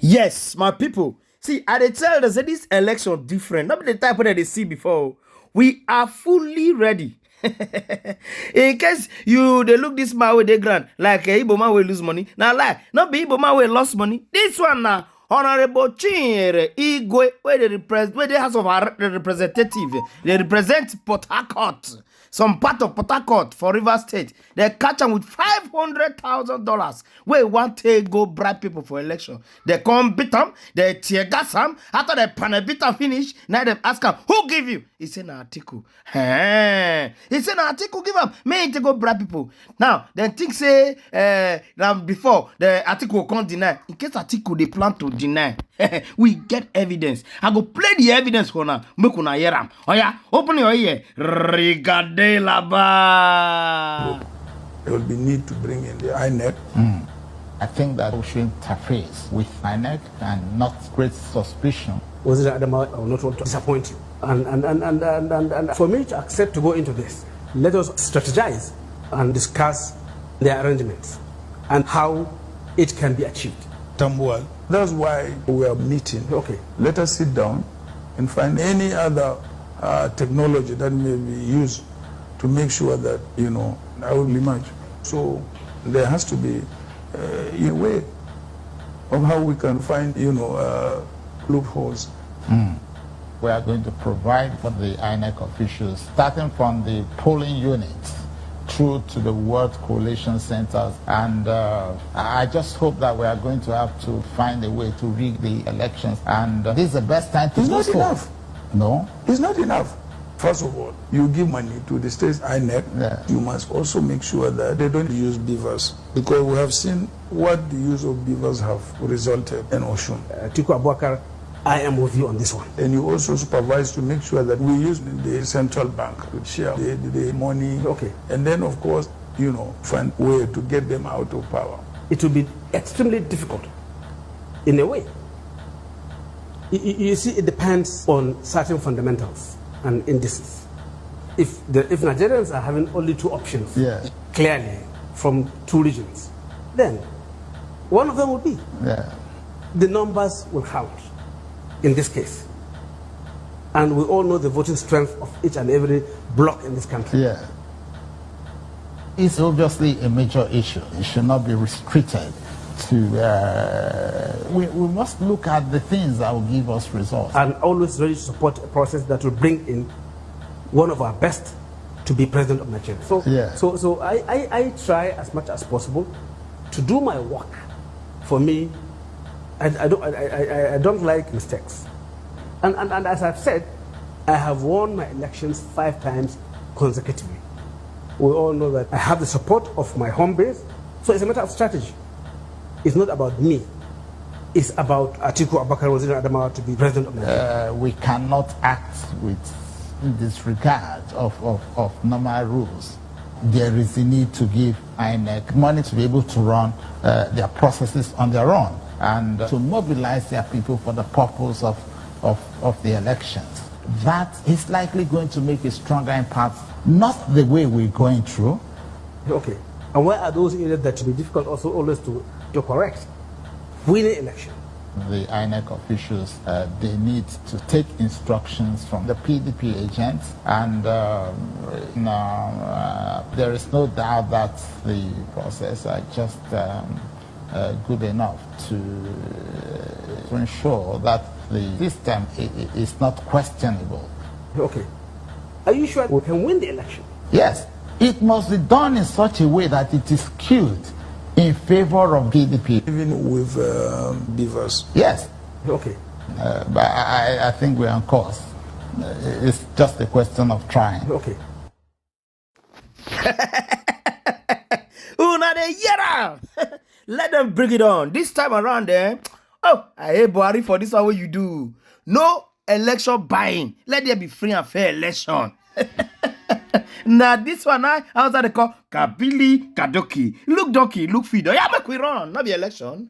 Yes, my people. See, I dey tell them say this election different. Not be the type that they see before. We are fully ready. In case you they look this man with the grant, like Igbo man will lose money. Now lie, not be Igbo man will lost money. This one now, Honorable Chinyere Igwe, where they represent, where the House of Representative, they represent Port Harcourt, some part of Port Harcourt for River State. They catch them with $500,000. Where want to go bribe people for election. They come beat them, they tear gas them. After they panel beat them finish, now they ask them, who give you? He said, na Atiku. He said, na Atiku give them. Me to go bribe people. Now, then think say, now before, the Atiku will come deny. In case Atiku, they plan to deny. We get evidence. I go play the evidence for now. Make una hear am. Oh yeah, open your ear. Regardez là-bas. There will be need to bring in the INEC. I think that we should interface with INEC and not create suspicion. Was it Adama? I will not want to disappoint you. And for me to accept to go into this, let us strategize and discuss the arrangements and how it can be achieved. Tambual. That's why we are meeting. Okay. Let us sit down and find any other technology that may be used to make sure that, I will emerge. So there has to be a way of how we can find, loopholes. We are going to provide for the INEC officials, starting from the polling units through to the World Coalition Centers. And I just hope that we are going to have to find a way to rig the elections. And this is the best time to do so. It's not enough. No? It's not enough. First of all, you give money to the state INEC. Yeah. You must also make sure that they don't use beavers, because we have seen what the use of beavers have resulted in Oshun. Atiku Abubakar, I am with you on this one. And you also supervise to make sure that we use the central bank to share the money. Okay. And then, of course, find a way to get them out of power. It will be extremely difficult in a way. You see, it depends on certain fundamentals and indices. If Nigerians are having only two options, clearly from two regions, then one of them will be. The numbers will count in this case. And we all know the voting strength of each and every bloc in this country. It's obviously a major issue. It should not be restricted to... we must look at the things that will give us results. And always ready to support a process that will bring in one of our best to be president of Nigeria. So I try as much as possible to do my work. For me, I don't like mistakes. And as I've said, I have won my elections 5 times consecutively. We all know that I have the support of my home base, so it's a matter of strategy. It's not about me. It's about Atiku Abubakar Waziri Adamawa to be president of Nigeria. We cannot act with disregard of normal rules. There is a need to give INEC money to be able to run their processes on their own and to mobilize their people for the purpose of the elections. That is likely going to make a stronger impact, not the way we're going through. Okay. And where are those areas that will be difficult also always to correct? Winning election. The INEC officials, they need to take instructions from the PDP agents, and there is no doubt that the process are just good enough to ensure that the system is not questionable. Okay. Are you sure we can win the election? Yes. It must be done in such a way that it is skewed in favor of PDP. Even with beavers. Yes. Okay. But I think we're on course. It's just a question of trying. Okay. Una de yera. Let them bring it on. This time around, oh, I hate Buhari for this one what you do. No election buying. Let there be free and fair election. Now this one, how's that they call? Kabili Kadoki. Look donkey, look feed. Yeah, make we run. Not be election.